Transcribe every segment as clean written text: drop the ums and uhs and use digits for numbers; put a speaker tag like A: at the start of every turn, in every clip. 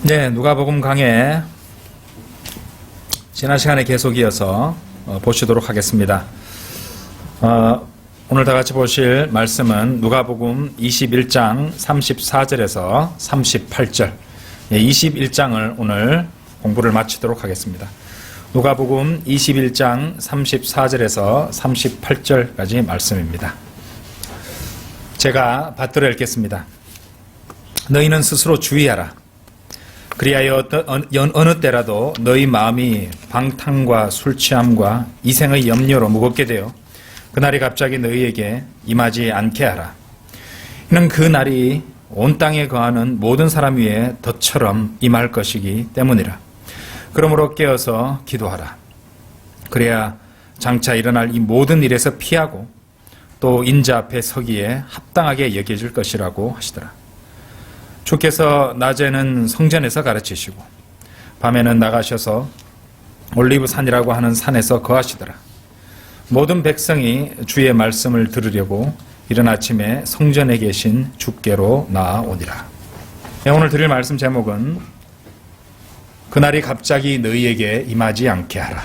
A: 네, 누가복음 강해 지난 시간에 계속 이어서 보시도록 하겠습니다. 오늘 다 같이 보실 말씀은 누가복음 21장 34절에서 38절 21장을 오늘 공부를 마치도록 하겠습니다. 누가복음 21장 34절에서 38절까지 말씀입니다. 제가 받들어 읽겠습니다. 너희는 스스로 주의하라. 그리하여 어느 때라도 너희 마음이 방탕과 술취함과 이생의 염려로 무겁게 되어 그날이 갑자기 너희에게 임하지 않게 하라. 이는 그 날이 온 땅에 거하는 모든 사람 위에 덫처럼 임할 것이기 때문이라. 그러므로 깨어서 기도하라. 그래야 장차 일어날 이 모든 일에서 피하고 또 인자 앞에 서기에 합당하게 여겨질 것이라고 하시더라. 주께서 낮에는 성전에서 가르치시고 밤에는 나가셔서 올리브산이라고 하는 산에서 거하시더라. 모든 백성이 주의 말씀을 들으려고 이른 아침에 성전에 계신 주께로 나아오니라. 네, 오늘 드릴 말씀 제목은 그날이 갑자기 너희에게 임하지 않게 하라.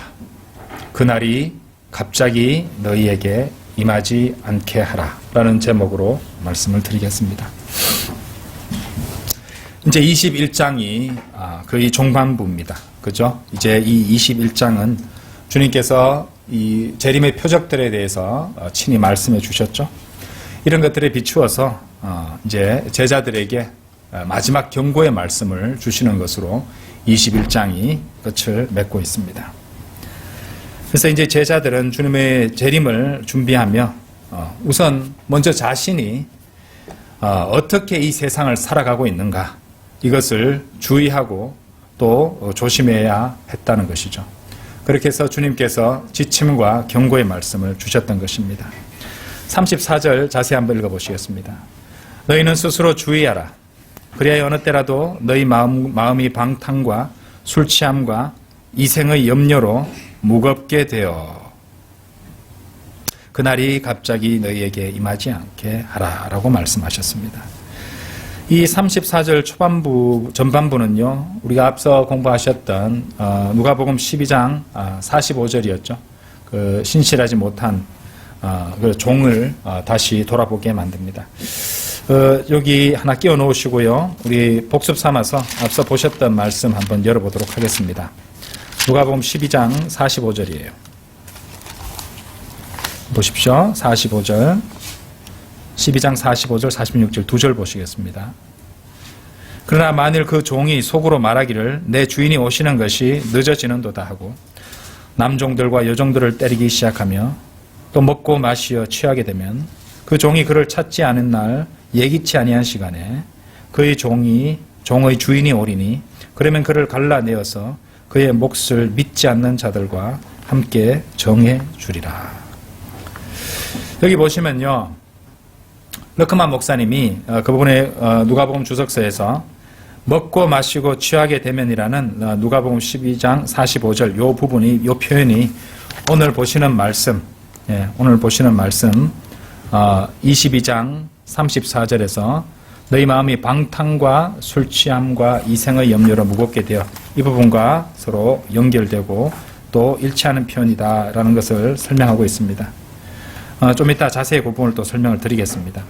A: 그날이 갑자기 너희에게 임하지 않게 하라 라는 제목으로 말씀을 드리겠습니다. 이제 21장이 거의 종반부입니다. 그죠? 이제 이 21장은 주님께서 이 재림의 표적들에 대해서 친히 말씀해 주셨죠. 이런 것들에 비추어서 이제 제자들에게 마지막 경고의 말씀을 주시는 것으로 21장이 끝을 맺고 있습니다. 그래서 이제 제자들은 주님의 재림을 준비하며 우선 먼저 자신이 어떻게 이 세상을 살아가고 있는가 이것을 주의하고 또 조심해야 했다는 것이죠. 그렇게 해서 주님께서 지침과 경고의 말씀을 주셨던 것입니다. 34절 자세히 한번 읽어보시겠습니다. 너희는 스스로 주의하라. 그리하여 어느 때라도 너희 마음이 방탕과 술취함과 이생의 염려로 무겁게 되어 그날이 갑자기 너희에게 임하지 않게 하라라고 말씀하셨습니다. 이 34절 전반부는요, 우리가 앞서 공부하셨던 누가복음 12장 45절이었죠. 그 신실하지 못한 그 종을 다시 돌아보게 만듭니다. 여기 하나 끼워 놓으시고요. 우리 복습 삼아서 앞서 보셨던 말씀 한번 열어보도록 하겠습니다. 누가복음 12장 45절이에요. 보십시오. 45절. 12장 45절, 46절 두 절 보시겠습니다. 그러나 만일 그 종이 속으로 말하기를 내 주인이 오시는 것이 늦어지는도다 하고 남종들과 여종들을 때리기 시작하며 또 먹고 마시어 취하게 되면 그 종이 그를 찾지 않은 날 예기치 아니한 시간에 그의 종의 주인이 오리니 그러면 그를 갈라내어서 그의 몫을 믿지 않는 자들과 함께 정해 주리라. 여기 보시면요, 러크만 목사님이 그 부분에 누가복음 주석서에서 먹고 마시고 취하게 되면이라는 누가복음 12장 45절 요 부분이 요 표현이 오늘 보시는 말씀 22장 34절에서 너희 마음이 방탕과 술취함과 이생의 염려로 무겁게 되어 이 부분과 서로 연결되고 또 일치하는 표현이다라는 것을 설명하고 있습니다. 좀 이따 자세히 그 부분을 또 설명을 드리겠습니다.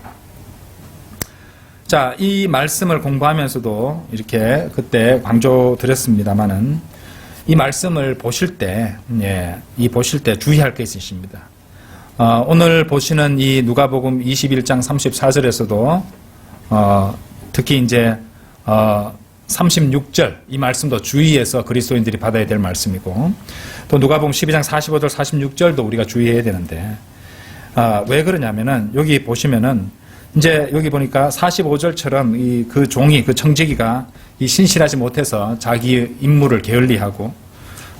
A: 자, 이 말씀을 공부하면서도 이렇게 그때 강조드렸습니다만은 이 말씀을 보실 때, 보실 때 주의할 게 있으십니다. 오늘 보시는 이 누가복음 21장 34절에서도 특히 이제 36절 이 말씀도 주의해서 그리스도인들이 받아야 될 말씀이고 또 누가복음 12장 45절 46절도 우리가 주의해야 되는데 왜 그러냐면은 여기 보시면은 이제 여기 보니까 45절처럼 그 종이 그 청지기가 신실하지 못해서 자기 임무를 게을리하고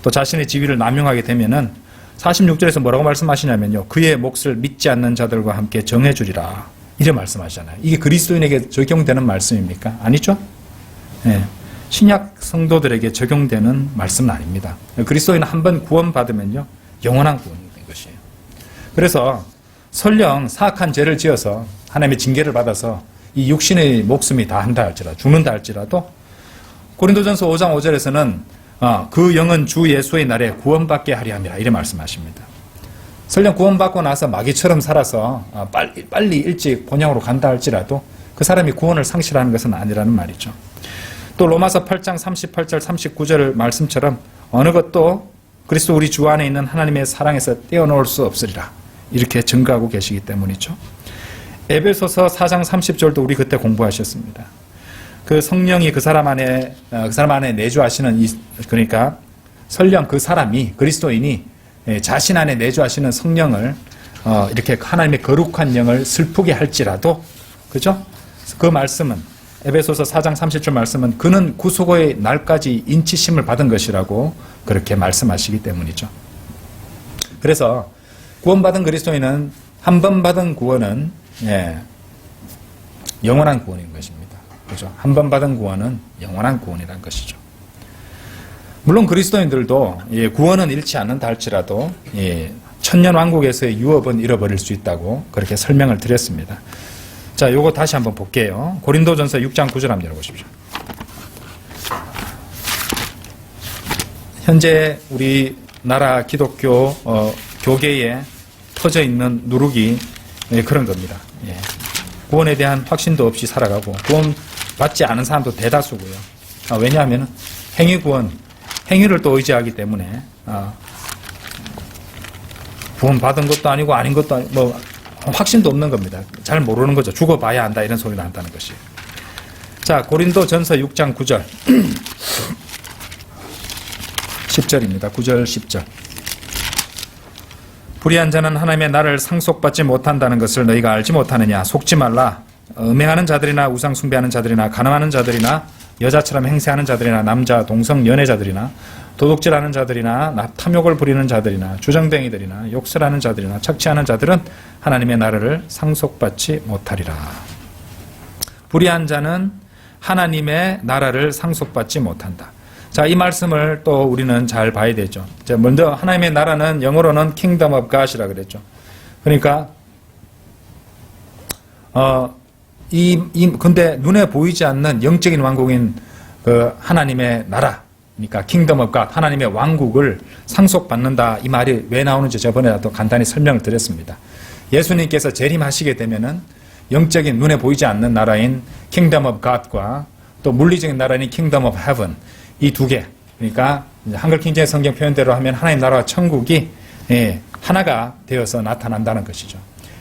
A: 또 자신의 지위를 남용하게 되면은 46절에서 뭐라고 말씀하시냐면요, 그의 몫을 믿지 않는 자들과 함께 정해주리라 이래 말씀하시잖아요. 이게 그리스도인에게 적용되는 말씀입니까? 아니죠? 네. 신약 성도들에게 적용되는 말씀은 아닙니다. 그리스도인은 한번 구원받으면요 영원한 구원이 된 것이에요. 그래서 설령 사악한 죄를 지어서 하나님의 징계를 받아서 이 육신의 목숨이 다 한다 할지라도 죽는다 할지라도 고린도전서 5장 5절에서는 그 영은 주 예수의 날에 구원받게 하려 함이라 이렇게 말씀하십니다. 설령 구원받고 나서 마귀처럼 살아서 빨리 일찍 본향으로 간다 할지라도 그 사람이 구원을 상실하는 것은 아니라는 말이죠. 또 로마서 8장 38절 39절 말씀처럼 어느 것도 그리스도 우리 주 안에 있는 하나님의 사랑에서 떼어놓을 수 없으리라 이렇게 증거하고 계시기 때문이죠. 에베소서 4장 30절도 우리 그때 공부하셨습니다. 그 성령이 그 사람 안에 내주하시는 그러니까 설령 그 사람이 그리스도인이 자신 안에 내주하시는 성령을 이렇게 하나님의 거룩한 영을 슬프게 할지라도 그죠? 그 말씀은 에베소서 4장 30절 말씀은 그는 구속의 날까지 인치심을 받은 것이라고 그렇게 말씀하시기 때문이죠. 그래서 구원받은 그리스도인은 한 번 받은 구원은 영원한 구원인 것입니다. 그죠? 한 번 받은 구원은 영원한 구원이라는 것이죠. 물론 그리스도인들도 구원은 잃지 않는다 할지라도 천년 왕국에서의 유업은 잃어버릴 수 있다고 그렇게 설명을 드렸습니다. 자, 요거 다시 한번 볼게요. 고린도전서 6장 9절 한번 열어보십시오. 현재 우리나라 기독교 교계에 퍼져 있는 누룩이 그런 겁니다. 구원에 대한 확신도 없이 살아가고 구원 받지 않은 사람도 대다수고요. 왜냐하면 행위를 또 의지하기 때문에 구원 받은 것도 아니고 아닌 것도 아니고 확신도 없는 겁니다. 잘 모르는 거죠. 죽어봐야 한다 이런 소리가 난다는 것이에요. 자, 고린도전서 6장 9절 10절입니다. 9절 10절 불의한 자는 하나님의 날을 상속받지 못한다는 것을 너희가 알지 못하느냐. 속지 말라. 음행하는 자들이나 우상 숭배하는 자들이나 간음하는 자들이나 여자처럼 행세하는 자들이나 남자 동성 연애자들이나 도둑질하는 자들이나 탐욕을 부리는 자들이나 주정뱅이들이나 욕설하는 자들이나 착취하는 자들은 하나님의 나라를 상속받지 못하리라. 불의한 자는 하나님의 나라를 상속받지 못한다. 자, 이 말씀을 또 우리는 잘 봐야 되죠. 먼저 하나님의 나라는 영어로는 Kingdom of God이라 그랬죠. 그러니까 근데 눈에 보이지 않는 영적인 왕국인 그 하나님의 나라, 그러니까 Kingdom of God, 하나님의 왕국을 상속받는다. 이 말이 왜 나오는지 저번에도 간단히 설명을 드렸습니다. 예수님께서 재림하시게 되면은 영적인 눈에 보이지 않는 나라인 Kingdom of God과 또 물리적인 나라인 Kingdom of Heaven, 이 두 개, 그러니까 한글 킹제임 성경 표현대로 하면 하나님 나라와 천국이 하나가 되어서 나타난다는 것이죠.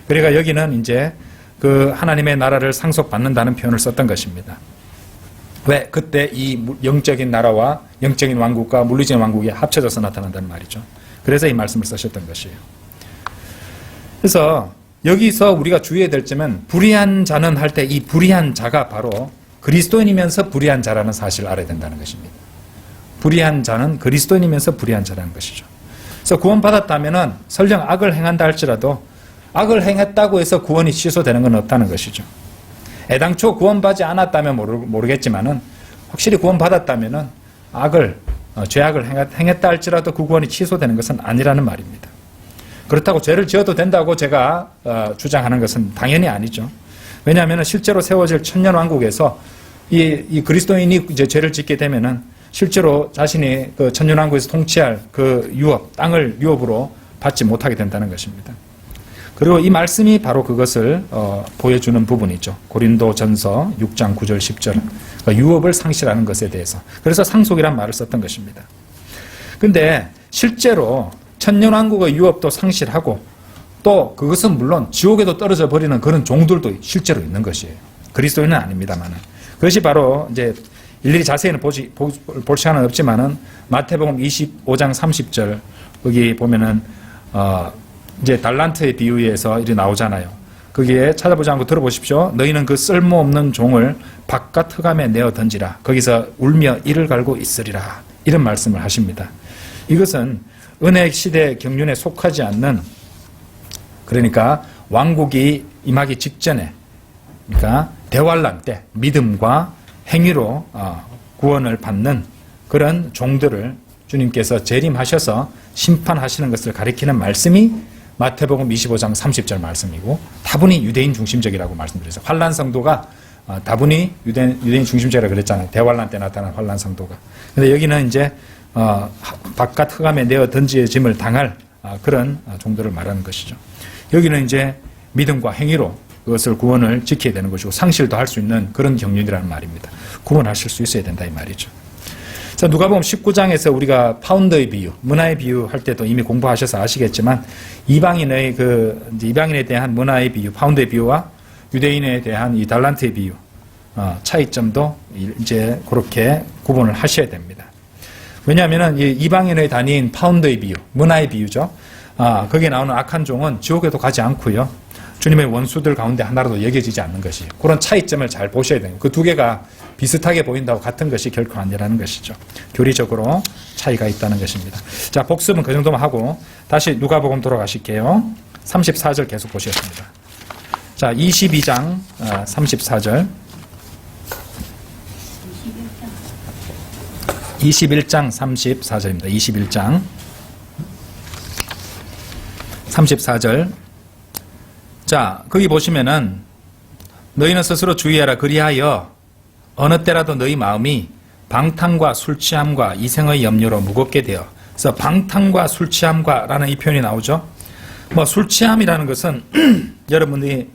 A: 그러니까 여기는 이제 그 하나님의 나라를 상속받는다는 표현을 썼던 것입니다. 왜? 그때 이 영적인 나라와 영적인 왕국과 물리적인 왕국이 합쳐져서 나타난다는 말이죠. 그래서 이 말씀을 쓰셨던 것이에요. 그래서 여기서 우리가 주의해야 될 점은 불의한 자는 할 때 이 불의한 자가 바로 그리스도인이면서 불의한 자라는 사실을 알아야 된다는 것입니다. 불의한 자는 그리스도인이면서 불의한 자라는 것이죠. 그래서 구원받았다면 설령 악을 행한다 할지라도 악을 행했다고 해서 구원이 취소되는 건 없다는 것이죠. 애당초 구원받지 않았다면 모르겠지만은 확실히 구원받았다면 죄악을 행했다 할지라도 그 구원이 취소되는 것은 아니라는 말입니다. 그렇다고 죄를 지어도 된다고 제가 주장하는 것은 당연히 아니죠. 왜냐하면 실제로 세워질 천년왕국에서 이 그리스도인이 이제 죄를 짓게 되면은 실제로 자신이 그 천년왕국에서 통치할 그 땅을 유업으로 받지 못하게 된다는 것입니다. 그리고 이 말씀이 바로 그것을 보여주는 부분이죠. 고린도전서 6장 9절 10절 그러니까 유업을 상실하는 것에 대해서. 그래서 상속이란 말을 썼던 것입니다. 근데 실제로 천년왕국의 유업도 상실하고 또 그것은 물론 지옥에도 떨어져 버리는 그런 종들도 실제로 있는 것이에요. 그리스도인은 아닙니다만은. 그것이 바로 이제 일일이 자세히는 볼 시간은 없지만은 마태복음 25장 30절 거기 보면은 이제 달란트의 비유에서 이리 나오잖아요. 거기에 찾아보지 않고 들어보십시오. 너희는 그 쓸모없는 종을 바깥 흑암에 내어 던지라. 거기서 울며 이를 갈고 있으리라. 이런 말씀을 하십니다. 이것은 은혜 시대 경륜에 속하지 않는, 그러니까 왕국이 임하기 직전에, 그러니까 대환란 때 믿음과 행위로 구원을 받는 그런 종들을 주님께서 재림하셔서 심판하시는 것을 가리키는 말씀이 마태복음 25장 30절 말씀이고, 다분히 유대인 중심적이라고 말씀드렸어요. 환란 성도가 다분히 유대인 중심적이라 그랬잖아요. 대환란 때 나타난 환란 성도가. 근데 여기는 이제 바깥 흑암에 내어 던져짐을 당할 그런 종들을 말하는 것이죠. 여기는 이제 믿음과 행위로 그것을 구원을 지켜야 되는 것이고 상실도 할 수 있는 그런 경륜이라는 말입니다. 구원하실 수 있어야 된다 이 말이죠. 자, 누가복음 19장에서 우리가 파운더의 비유, 문화의 비유 할 때도 이미 공부하셔서 아시겠지만 이방인에 대한 문화의 비유, 파운더의 비유와 유대인에 대한 이 달란트의 비유 차이점도 이제 그렇게 구분을 하셔야 됩니다. 왜냐하면 이방인의 단위인 파운더의 비유, 문화의 비유죠. 거기에 나오는 악한 종은 지옥에도 가지 않고요. 주님의 원수들 가운데 하나로도 여겨지지 않는 것이 그런 차이점을 잘 보셔야 돼요. 그 두 개가 비슷하게 보인다고 같은 것이 결코 아니라는 것이죠. 교리적으로 차이가 있다는 것입니다. 자, 복습은 그 정도만 하고 다시 누가복음 돌아가실게요. 34절 계속 보시겠습니다. 자, 22장 34절 21장 34절입니다. 21장 34절. 자, 거기 보시면은 너희는 스스로 주의하라. 그리하여 어느 때라도 너희 마음이 방탕과 술 취함과 이생의 염려로 무겁게 되어. 그래서 방탕과 술 취함과 라는 이 표현이 나오죠. 뭐 술 취함이라는 것은 여러분들이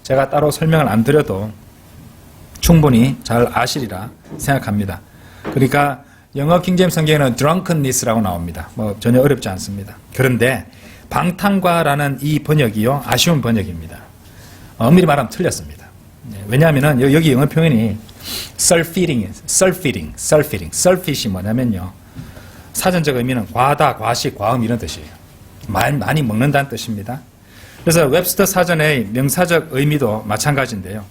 A: 제가 따로 설명을 안 드려도 충분히 잘 아시리라 생각합니다. 그러니까 영어 킹제임 성경에는 drunkenness라고 나옵니다. 뭐 전혀 어렵지 않습니다. 그런데 방탕과라는 이 번역이요, 아쉬운 번역입니다. 엄밀히 말하면 틀렸습니다. 왜냐하면 여기 영어 표현이 self-feeding이 뭐냐면요, 사전적 의미는 과다, 과식, 과음 이런 뜻이에요. 많이 먹는다는 뜻입니다. 그래서 웹스터 사전의 명사적 의미도 마찬가지인데요.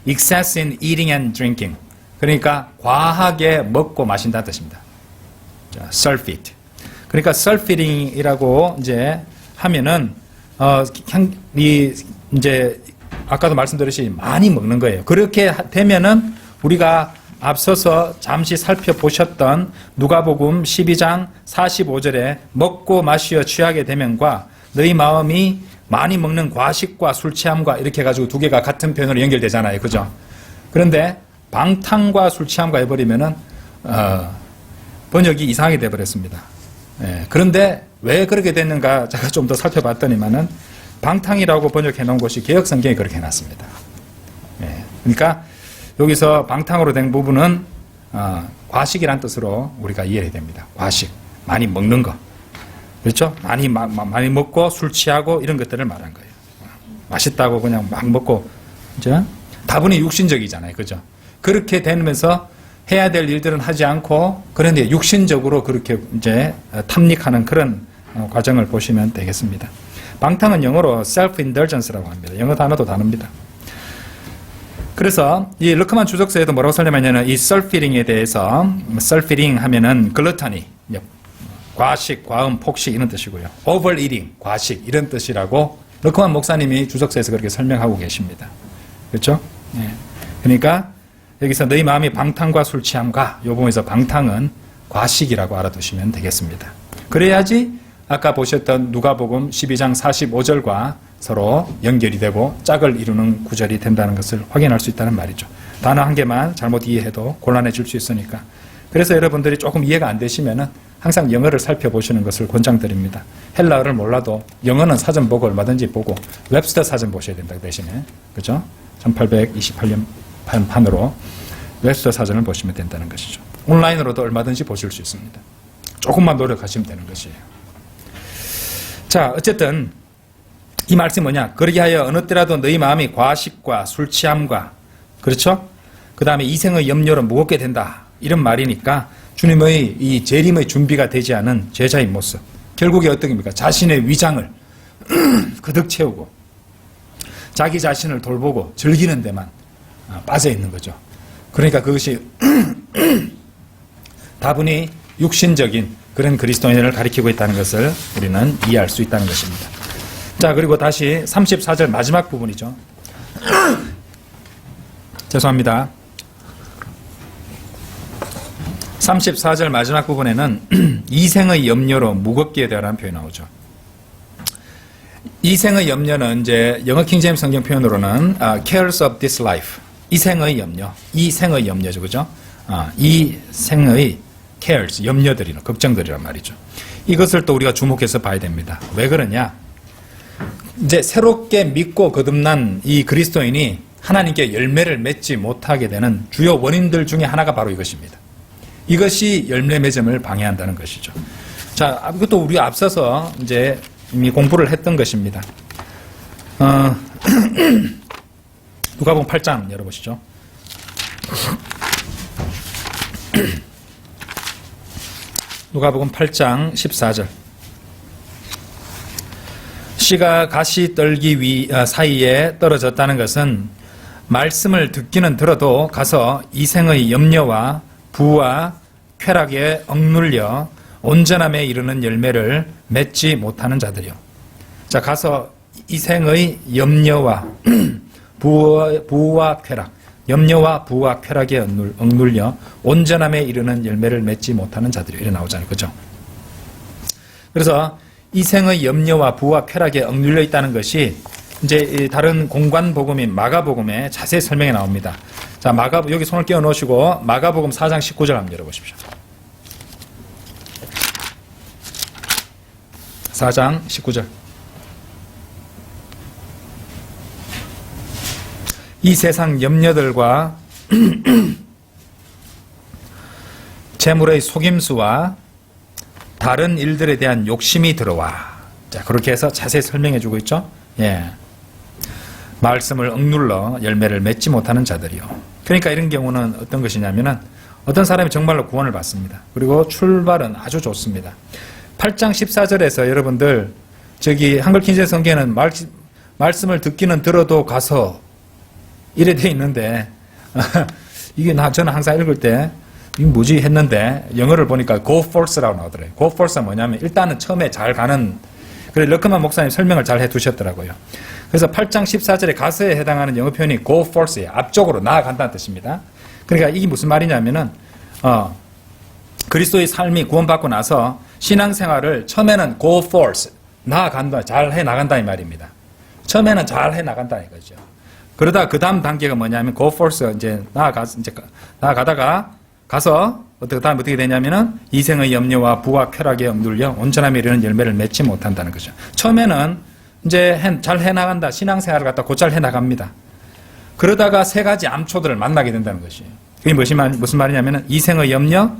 A: excess in eating and drinking. 그러니까 과하게 먹고 마신다는 뜻입니다. self-feed. 그러니까 self-feeding이라고 이제 하면은 이제 아까도 말씀드렸듯이 많이 먹는 거예요. 그렇게 되면은 우리가 앞서서 잠시 살펴보셨던 누가복음 12장 45절에 먹고 마시어 취하게 되면과 너희 마음이 많이 먹는 과식과 술 취함과 이렇게 해가지고 두 개가 같은 표현으로 연결되잖아요. 그죠? 그런데 방탕과 술 취함과 해버리면은 번역이 이상하게 돼버렸습니다. 예, 그런데 왜 그렇게 됐는가 제가 좀 더 살펴봤더니만은 방탕이라고 번역해 놓은 것이 개역 성경이 그렇게 해놨습니다. 예, 그러니까 여기서 방탕으로 된 부분은 과식이란 뜻으로 우리가 이해해야 됩니다. 과식, 많이 먹는 거, 그렇죠? 많이 먹고 술 취하고 이런 것들을 말한 거예요. 맛있다고 그냥 막 먹고 이제 다분히 육신적이잖아요, 그죠? 그렇게 되면서 해야 될 일들은 하지 않고 그런데 육신적으로 그렇게 이제 탐닉하는 그런 과정을 보시면 되겠습니다. 방탕은 영어로 self-indulgence라고 합니다. 영어 단어도 다릅니다. 그래서 이 르크만 주석서에도 뭐라고 설명하냐면 이 self-feeding에 대해서 self-feeding 하면은 글루터니, 과식, 과음, 폭식 이런 뜻이고요. overeating, 과식 이런 뜻이라고 르크만 목사님이 주석서에서 그렇게 설명하고 계십니다. 그렇죠? 네. 그러니까 여기서 너희 마음이 방탕과 술 취함과 이 부분에서 방탕은 과식이라고 알아두시면 되겠습니다. 그래야지 아까 보셨던 누가복음 12장 45절과 서로 연결이 되고 짝을 이루는 구절이 된다는 것을 확인할 수 있다는 말이죠. 단어 한 개만 잘못 이해해도 곤란해질 수 있으니까. 그래서 여러분들이 조금 이해가 안 되시면은 항상 영어를 살펴보시는 것을 권장드립니다. 헬라어를 몰라도 영어는 사전 보고 얼마든지 보고 웹스터 사전 보셔야 된다 대신에. 그죠? 1828년 판으로 웹스터 사전을 보시면 된다는 것이죠. 온라인으로도 얼마든지 보실 수 있습니다. 조금만 노력하시면 되는 것이에요. 자, 어쨌든 이 말씀이 뭐냐? 그리하여 어느 때라도 너희 마음이 과식과 술 취함과, 그렇죠? 그 다음에 이생의 염려로 무겁게 된다. 이런 말이니까 주님의 이 재림의 준비가 되지 않은 제자인 모습. 결국에 어떤 겁니까? 자신의 위장을 그득 채우고 자기 자신을 돌보고 즐기는 데만 빠져 있는 거죠. 그러니까 그것이 다분히 육신적인 그런 그리스도인을 가리키고 있다는 것을 우리는 이해할 수 있다는 것입니다. 자, 그리고 다시 34절 마지막 부분이죠. 죄송합니다. 34절 마지막 부분에는 이생의 염려로 무겁게 되라는 표현이 나오죠. 이생의 염려는 이제 영어 킹제임스 성경 표현으로는 cares of this life, 이생의 염려, 이생의 염려죠, 그죠? 이생의 cares, 염려들이란, 걱정들이란 말이죠. 이것을 또 우리가 주목해서 봐야 됩니다. 왜 그러냐? 이제 새롭게 믿고 거듭난 이 그리스도인이 하나님께 열매를 맺지 못하게 되는 주요 원인들 중에 하나가 바로 이것입니다. 이것이 열매 맺음을 방해한다는 것이죠. 자, 이것도 우리가 앞서서 이제 이미 공부를 했던 것입니다. 누가복음 8장 열어보시죠. 누가복음 8장 14절. 씨가 가시 떨기 사이에 떨어졌다는 것은 말씀을 듣기는 들어도 가서 이생의 염려와 부와 쾌락에 억눌려 온전함에 이르는 열매를 맺지 못하는 자들이요. 자, 가서 이생의 염려와 부와 쾌락, 염려와 부와 쾌락에 억눌려 온전함에 이르는 열매를 맺지 못하는 자들이요. 이렇게 나오잖아요. 그죠? 그래서 이생의 염려와 부와 쾌락에 억눌려 있다는 것이 이제 다른 공관 복음인 마가복음에 자세히 설명해 나옵니다. 자, 여기 손을 끼워 놓으시고 마가복음 4장 19절 한번 열어보십시오. 4장 19절. 이 세상 염려들과 재물의 속임수와 다른 일들에 대한 욕심이 들어와. 자, 그렇게 해서 자세히 설명해 주고 있죠. 예. 말씀을 억눌러 열매를 맺지 못하는 자들이요. 그러니까 이런 경우는 어떤 것이냐면은 어떤 사람이 정말로 구원을 받습니다. 그리고 출발은 아주 좋습니다. 8장 14절에서 여러분들 저기 한글 킹제임 성경에는 말씀을 듣기는 들어도 가서 이래 돼 있는데 이게 저는 항상 읽을 때 이게 뭐지 했는데 영어를 보니까 go forth라고 나오더래요. go forth가 뭐냐면 일단은 처음에 잘 가는, 그래 러크만 목사님 설명을 잘 해두셨더라고요. 그래서 8장 14절에 가서에 해당하는 영어 표현이 go forth예요. 앞쪽으로 나아간다는 뜻입니다. 그러니까 이게 무슨 말이냐면은 그리스도의 삶이 구원받고 나서 신앙생활을 처음에는 go forth, 나아간다, 잘 해나간다 이 말입니다. 처음에는 잘 해나간다 이거죠. 그러다 그 다음 단계가 뭐냐면 go forth, 이제 나아가다가 가서 다음 어떻게 되냐면은 이생의 염려와 부와 쾌락에 억눌려 온전함에 이르는 열매를 맺지 못한다는 거죠. 처음에는 이제 잘 해나간다, 신앙생활을 갖다 곧잘 해나갑니다. 그러다가 세 가지 암초들을 만나게 된다는 것이에요. 그게 무슨 말이냐면은 이생의 염려,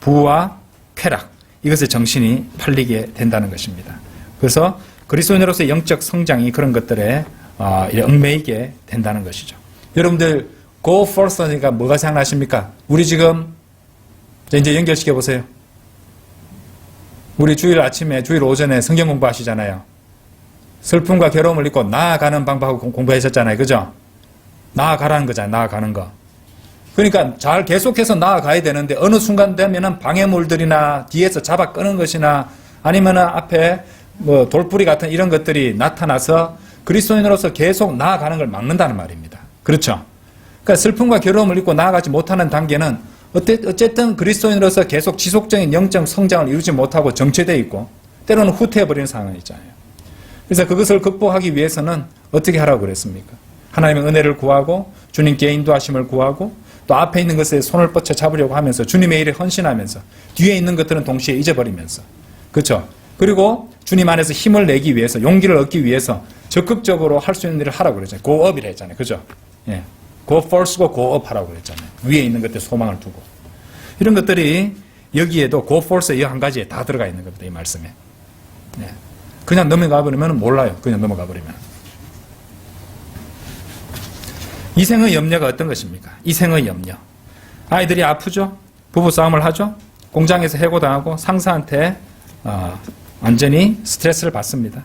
A: 부와 쾌락, 이것에 정신이 팔리게 된다는 것입니다. 그래서 그리스도인으로서의 영적 성장이 그런 것들에 얽매이게 된다는 것이죠. 여러분들 go forth 하니까 뭐가 생각나십니까? 우리 지금 이제 연결시켜 보세요. 우리 주일 아침에, 주일 오전에 성경 공부하시잖아요. 슬픔과 괴로움을 잊고 나아가는 방법을 공부하셨잖아요. 그죠? 나아가라는 거잖아요. 나아가는 거. 그러니까 잘 계속해서 나아가야 되는데 어느 순간 되면은 방해물들이나 뒤에서 잡아 끄는 것이나 아니면은 앞에 뭐 돌뿌리 같은 이런 것들이 나타나서 그리스도인으로서 계속 나아가는 걸 막는다는 말입니다. 그렇죠? 그러니까 슬픔과 괴로움을 잊고 나아가지 못하는 단계는 어쨌든 그리스도인으로서 계속 지속적인 영적 성장을 이루지 못하고 정체되어 있고 때로는 후퇴해버리는 상황이 있잖아요. 그래서 그것을 극복하기 위해서는 어떻게 하라고 그랬습니까? 하나님의 은혜를 구하고 주님께 인도하심을 구하고 또 앞에 있는 것에 손을 뻗쳐 잡으려고 하면서 주님의 일에 헌신하면서 뒤에 있는 것들은 동시에 잊어버리면서, 그렇죠? 그리고 주님 안에서 힘을 내기 위해서, 용기를 얻기 위해서 적극적으로 할 수 있는 일을 하라고 그랬잖아요. go up이라 했잖아요. 그죠? 예. go forth고 go up 하라고 그랬잖아요. 위에 있는 것들 소망을 두고. 이런 것들이 여기에도 go forth의 이 한 가지에 다 들어가 있는 겁니다. 이 말씀에. 예. 그냥 넘어가 버리면 몰라요. 그냥 넘어가 버리면. 이생의 염려가 어떤 것입니까? 이생의 염려. 아이들이 아프죠? 부부싸움을 하죠? 공장에서 해고당하고 상사한테 완전히 스트레스를 받습니다.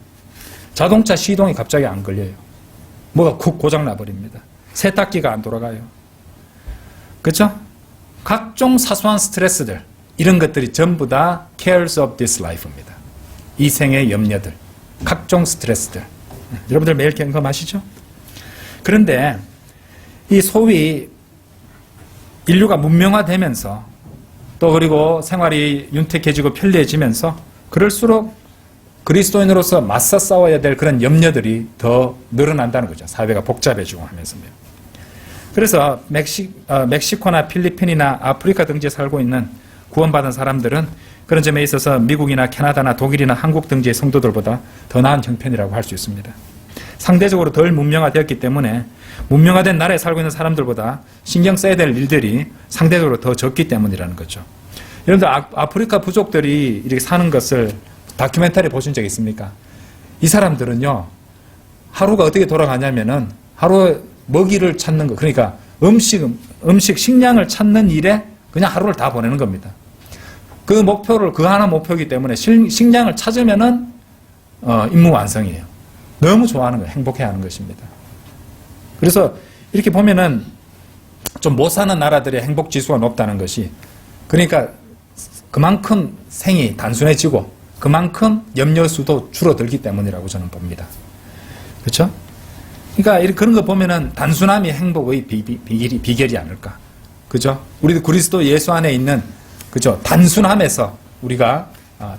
A: 자동차 시동이 갑자기 안 걸려요. 뭐가 쿡 고장나버립니다. 세탁기가 안 돌아가요. 그렇죠? 각종 사소한 스트레스들, 이런 것들이 전부 다 cares of this life입니다. 이 생의 염려들, 각종 스트레스들. 여러분들 매일 경험하시죠? 그런데 이 소위 인류가 문명화되면서 또 그리고 생활이 윤택해지고 편리해지면서 그럴수록 그리스도인으로서 맞서 싸워야 될 그런 염려들이 더 늘어난다는 거죠. 사회가 복잡해지고 하면서요. 그래서 멕시코나 필리핀이나 아프리카 등지에 살고 있는 구원받은 사람들은 그런 점에 있어서 미국이나 캐나다나 독일이나 한국 등지의 성도들보다 더 나은 형편이라고 할 수 있습니다. 상대적으로 덜 문명화되었기 때문에 문명화된 나라에 살고 있는 사람들보다 신경 써야 될 일들이 상대적으로 더 적기 때문이라는 거죠. 여러분들 아프리카 부족들이 이렇게 사는 것을 다큐멘터리 보신 적 있습니까? 이 사람들은요, 하루가 어떻게 돌아가냐면은 하루 먹이를 찾는 거, 그러니까 식량을 찾는 일에 그냥 하루를 다 보내는 겁니다. 그 하나 목표이기 때문에 식량을 찾으면은 임무 완성이에요. 너무 좋아하는 거예요. 행복해 하는 것입니다. 그래서 이렇게 보면은 좀 못 사는 나라들의 행복 지수가 높다는 것이, 그러니까 그만큼 생이 단순해지고 그만큼 염려수도 줄어들기 때문이라고 저는 봅니다. 그렇죠? 그러니까 그런 거 보면은 단순함이 행복의 비결이 아닐까. 그죠? 우리도 그리스도 예수 안에 있는, 그죠? 단순함에서 우리가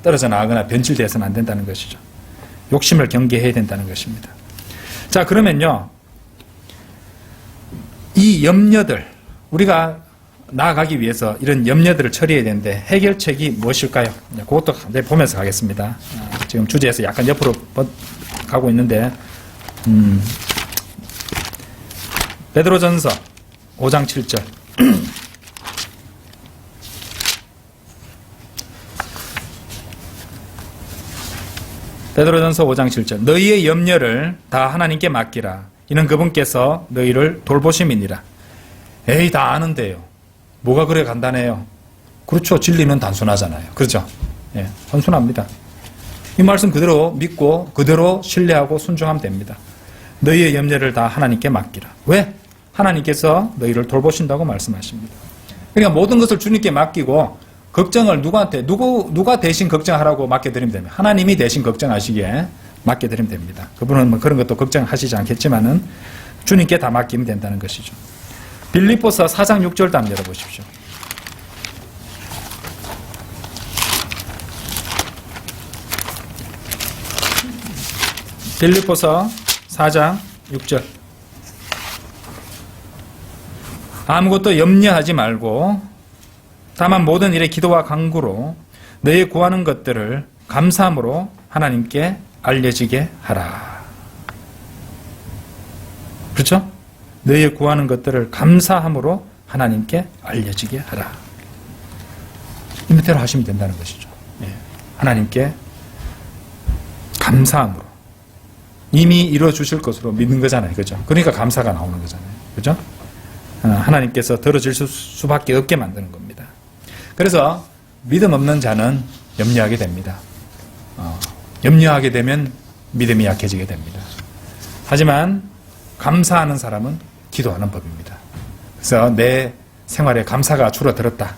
A: 떨어져 나가거나 변질되어서는 안 된다는 것이죠. 욕심을 경계해야 된다는 것입니다. 자, 그러면요, 이 염려들, 우리가 나아가기 위해서 이런 염려들을 처리해야 되는데 해결책이 무엇일까요? 그것도 보면서 가겠습니다. 지금 주제에서 약간 옆으로 가고 있는데, 베드로전서 5장 7절. 베드로전서 5장 7절. 너희의 염려를 다 하나님께 맡기라. 이는 그분께서 너희를 돌보심이니라. 에이, 다 아는데요. 뭐가 그래 간단해요? 그렇죠. 진리는 단순하잖아요. 그렇죠? 예, 단순합니다. 이 말씀 그대로 믿고 그대로 신뢰하고 순종하면 됩니다. 너희의 염려를 다 하나님께 맡기라. 왜? 하나님께서 너희를 돌보신다고 말씀하십니다. 그러니까 모든 것을 주님께 맡기고 걱정을 누가 대신 걱정하라고 맡겨드리면 됩니다. 하나님이 대신 걱정하시기에 맡겨드리면 됩니다. 그분은 뭐 그런 것도 걱정하시지 않겠지만은 주님께 다 맡기면 된다는 것이죠. 빌립보서 4장 6절도 한번 열어보십시오. 빌립보서 4장 6절. 아무것도 염려하지 말고 다만 모든 일에 기도와 간구로 너희 구하는 것들을 감사함으로 하나님께 알려지게 하라. 그렇죠? 너희 구하는 것들을 감사함으로 하나님께 알려지게 하라. 이 밑으로 하시면 된다는 것이죠. 하나님께 감사함으로 이미 이루어 주실 것으로 믿는 거잖아요. 그죠? 그러니까 감사가 나오는 거잖아요. 그죠? 하나님께서 들어줄 수밖에 없게 만드는 겁니다. 그래서 믿음 없는 자는 염려하게 됩니다. 염려하게 되면 믿음이 약해지게 됩니다. 하지만 감사하는 사람은 기도하는 법입니다. 그래서 내 생활에 감사가 줄어들었다.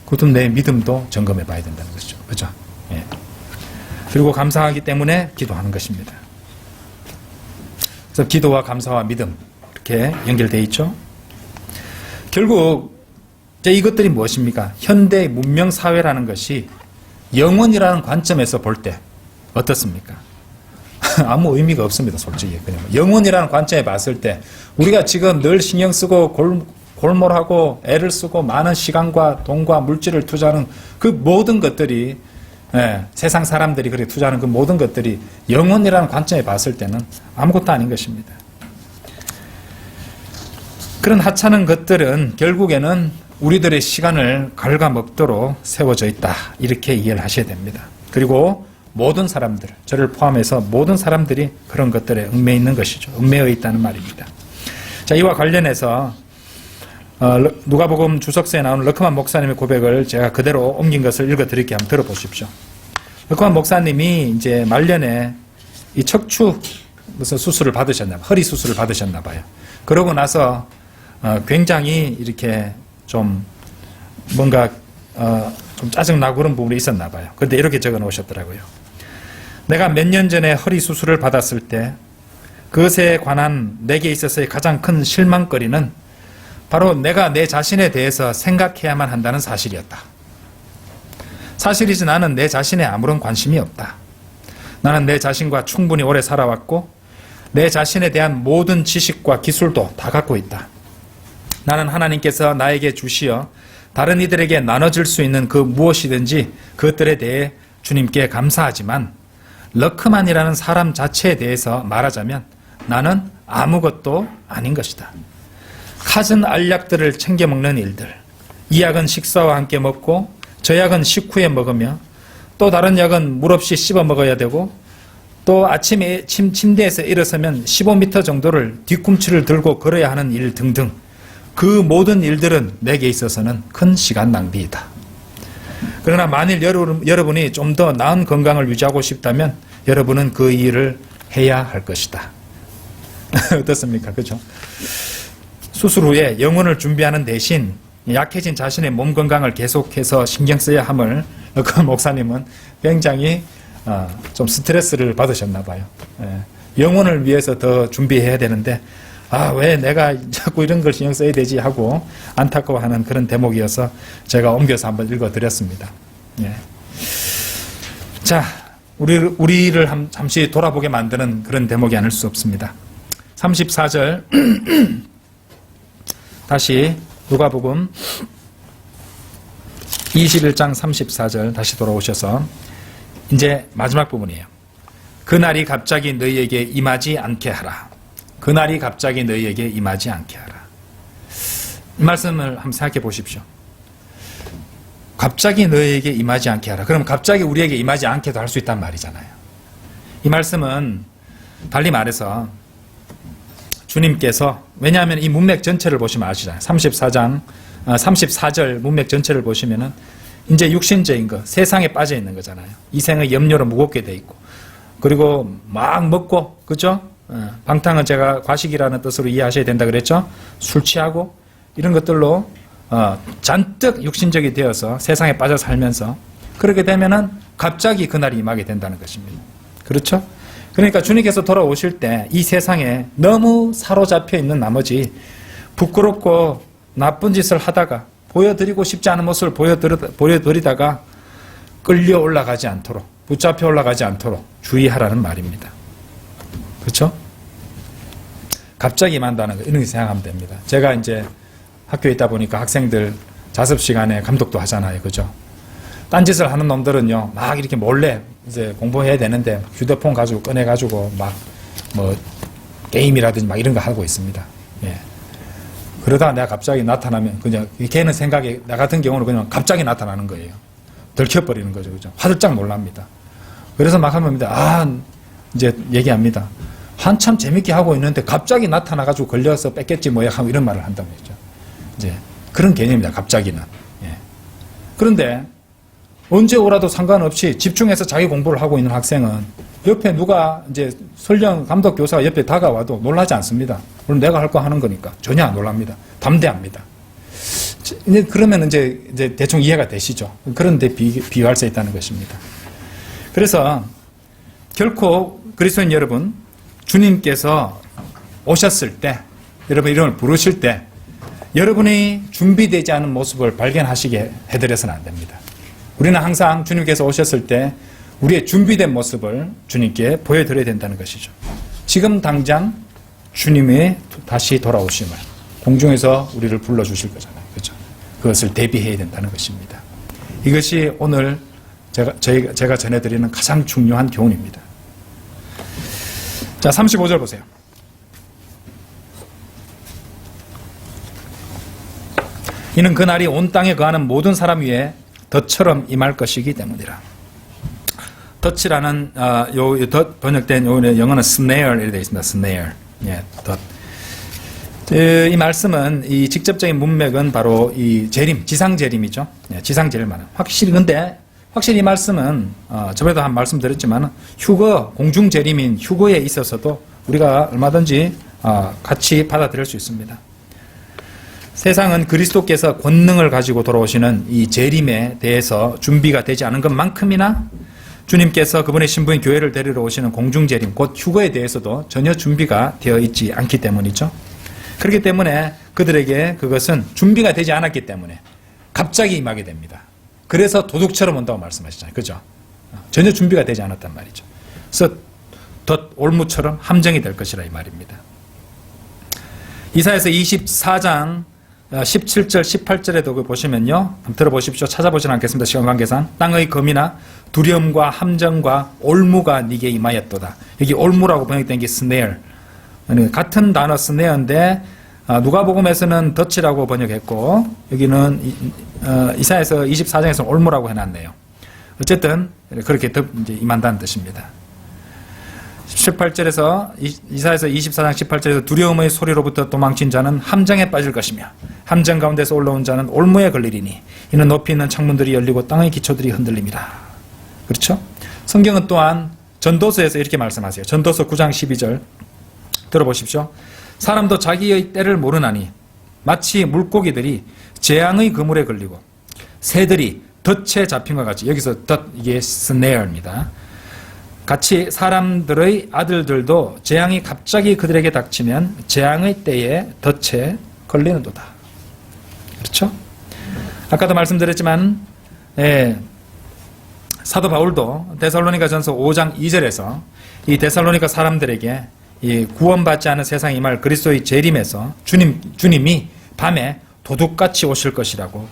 A: 그것도 내 믿음도 점검해 봐야 된다는 것이죠. 그죠? 예. 그리고 감사하기 때문에 기도하는 것입니다. 그래서 기도와 감사와 믿음 이렇게 연결되어 있죠. 결국 이것들이 무엇입니까? 현대 문명 사회라는 것이 영혼이라는 관점에서 볼 때 어떻습니까? 아무 의미가 없습니다. 솔직히. 그냥 영혼이라는 관점에 봤을 때 우리가 지금 늘 신경 쓰고 골몰하고 애를 쓰고 많은 시간과 돈과 물질을 투자하는 그 모든 것들이, 세상 사람들이 그렇게 투자하는 그 모든 것들이 영혼이라는 관점에 봤을 때는 아무것도 아닌 것입니다. 그런 하찮은 것들은 결국에는 우리들의 시간을 갉아먹도록 세워져 있다. 이렇게 이해를 하셔야 됩니다. 그리고 모든 사람들, 저를 포함해서 모든 사람들이 그런 것들에 얽매여 있는 것이죠. 얽매여 있다는 말입니다. 자, 이와 관련해서 누가복음 주석서에 나오는 르크만 목사님의 고백을 제가 그대로 옮긴 것을 읽어드릴게요. 한번 들어보십시오. 르크만 목사님이 이제 말년에 이 척추 무슨 수술을 받으셨나 봐요. 허리 수술을 받으셨나 봐요. 그러고 나서 굉장히 이렇게 좀 뭔가 좀 짜증나고 그런 부분이 있었나 봐요. 그런데 이렇게 적어 놓으셨더라고요. 내가 몇 년 전에 허리 수술을 받았을 때 그것에 관한 내게 있어서의 가장 큰 실망거리는 바로 내가 내 자신에 대해서 생각해야만 한다는 사실이었다. 사실이지 나는 내 자신에 아무런 관심이 없다. 나는 내 자신과 충분히 오래 살아왔고 내 자신에 대한 모든 지식과 기술도 다 갖고 있다. 나는 하나님께서 나에게 주시어 다른 이들에게 나눠줄 수 있는 그 무엇이든지 그것들에 대해 주님께 감사하지만 러크만이라는 사람 자체에 대해서 말하자면 나는 아무것도 아닌 것이다. 갖은 알약들을 챙겨 먹는 일들, 이 약은 식사와 함께 먹고 저 약은 식후에 먹으며 또 다른 약은 물 없이 씹어 먹어야 되고 또 아침에 침대에서 일어서면 15m 정도를 뒤꿈치를 들고 걸어야 하는 일 등등, 그 모든 일들은 내게 있어서는 큰 시간 낭비이다. 그러나 만일 여러분이 좀 더 나은 건강을 유지하고 싶다면 여러분은 그 일을 해야 할 것이다. 어떻습니까? 그죠? 수술 후에 영혼을 준비하는 대신 약해진 자신의 몸 건강을 계속해서 신경 써야 함을 그 목사님은 굉장히 좀 스트레스를 받으셨나 봐요. 영혼을 위해서 더 준비해야 되는데 왜 내가 자꾸 이런 걸 신경 써야 되지 하고 안타까워하는 그런 대목이어서 제가 옮겨서 한번 읽어드렸습니다. 자, 우리를 잠시 돌아보게 만드는 그런 대목이 아닐 수 없습니다. 34절 다시 누가복음 21장 34절 다시 돌아오셔서 이제 마지막 부분이에요. 그날이 갑자기 너희에게 임하지 않게 하라. 그날이 갑자기 너희에게 임하지 않게 하라. 이 말씀을 한번 생각해 보십시오. 갑자기 너희에게 임하지 않게 하라. 그럼 갑자기 우리에게 임하지 않게도 할 수 있단 말이잖아요. 이 말씀은 달리 말해서 주님께서, 왜냐하면 이 문맥 전체를 보시면 아시잖아요. 34절 문맥 전체를 보시면은 이제 육신적인 거, 세상에 빠져 있는 거잖아요. 이생의 염려로 무겁게 돼 있고, 그리고 막 먹고, 그죠? 방탕은 제가 과식이라는 뜻으로 이해하셔야 된다 그랬죠? 술 취하고 이런 것들로 잔뜩 육신적이 되어서 세상에 빠져 살면서 그렇게 되면은 갑자기 그날이 임하게 된다는 것입니다. 그렇죠? 그러니까 주님께서 돌아오실 때 이 세상에 너무 사로잡혀 있는 나머지 부끄럽고 나쁜 짓을 하다가 보여드리고 싶지 않은 모습을 보여드리다가 끌려 올라가지 않도록, 붙잡혀 올라가지 않도록 주의하라는 말입니다. 그렇죠? 갑자기 임한다는 거, 이런 게 생각하면 됩니다. 제가 이제 학교에 있다 보니까 학생들 자습 시간에 감독도 하잖아요. 그죠? 딴짓을 하는 놈들은요, 막 이렇게 몰래 이제 공부해야 되는데 휴대폰 가지고 꺼내가지고 막 뭐 게임이라든지 막 이런 거 하고 있습니다. 그러다가 내가 갑자기 나타나면 그냥 걔는 생각이, 나 같은 경우는 그냥 갑자기 나타나는 거예요. 들켜버리는 거죠. 그죠? 화들짝 놀랍니다. 그래서 막 합니다. 이제 얘기합니다. 한참 재밌게 하고 있는데 갑자기 나타나가지고 걸려서 뺏겼지 뭐야 하고 이런 말을 한다고 했죠. 이제 그런 개념입니다. 갑자기는. 그런데 언제 오라도 상관없이 집중해서 자기 공부를 하고 있는 학생은 옆에 누가 이제 설령 감독 교사가 옆에 다가와도 놀라지 않습니다. 물론 내가 할 거 하는 거니까 전혀 안 놀랍니다. 담대합니다. 그러면 이제 대충 이해가 되시죠. 그런데 비유할 수 있다는 것입니다. 그래서 결코 그리스도인 여러분, 주님께서 오셨을 때, 여러분 이름을 부르실 때 여러분이 준비되지 않은 모습을 발견하시게 해드려서는 안 됩니다. 우리는 항상 주님께서 오셨을 때 우리의 준비된 모습을 주님께 보여드려야 된다는 것이죠. 지금 당장 주님의 다시 돌아오심을 공중에서 우리를 불러주실 거잖아요. 그렇죠? 그것을 대비해야 된다는 것입니다. 이것이 오늘 제가 전해드리는 가장 중요한 교훈입니다. 자, 35절 보세요. 이는 그날이 온 땅에 거하는 모든 사람 위에 덫처럼 임할 것이기 때문이라. 덫이라는 덫 번역된 영어는 snare 이렇게 되어 있습니다. snare. 덫. 이 말씀은 이 직접적인 문맥은 바로 이 재림, 지상 재림이죠. 지상 재림만. 확실히 이 말씀은 저번에도 한 말씀 드렸지만 휴거, 공중 재림인 휴거에 있어서도 우리가 얼마든지 같이 받아들일 수 있습니다. 세상은 그리스도께서 권능을 가지고 돌아오시는 이 재림에 대해서 준비가 되지 않은 것만큼이나 주님께서 그분의 신부인 교회를 데리러 오시는 공중재림, 곧 휴거에 대해서도 전혀 준비가 되어 있지 않기 때문이죠. 그렇기 때문에 그들에게 그것은 준비가 되지 않았기 때문에 갑자기 임하게 됩니다. 그래서 도둑처럼 온다고 말씀하시잖아요. 그죠? 전혀 준비가 되지 않았단 말이죠. 그래서 덫 올무처럼 함정이 될 것이라 이 말입니다. 이사야서 24장 17절, 18절에도 보시면요. 한번 들어보십시오. 찾아보지는 않겠습니다. 시간 관계상. 땅의 검이나 두려움과 함정과 올무가 네게 임하였도다. 여기 올무라고 번역된 게 스네어. 같은 단어 스네어인데 누가복음에서는 덫이라고 번역했고 여기는 이사야서 24장에서 올무라고 해놨네요. 어쨌든 그렇게 이제 임한다는 뜻입니다. 18절에서 이사야서 24장 18절에서 두려움의 소리로부터 도망친 자는 함정에 빠질 것이며 함정 가운데서 올라온 자는 올무에 걸리리니 이는 높이 있는 창문들이 열리고 땅의 기초들이 흔들림이라. 그렇죠? 성경은 또한 전도서에서 이렇게 말씀하세요. 전도서 9장 12절 들어보십시오. 사람도 자기의 때를 모르나니 마치 물고기들이 재앙의 그물에 걸리고 새들이 덫에 잡힌 것 같이, 여기서 덫, 이게 스네어입니다. 같이 사람들의 아들들도 재앙이 갑자기 그들에게 닥치면 재앙의 때에 덫에 걸리는도다. 그렇죠? 아까도 말씀드렸지만 사도 바울도 데살로니가전서 5장 2절에서 이 데살로니가 사람들에게 이 구원받지 않은 세상에 임할 그리스도의 재림에서 주님이 밤에 도둑같이 오실 것이라고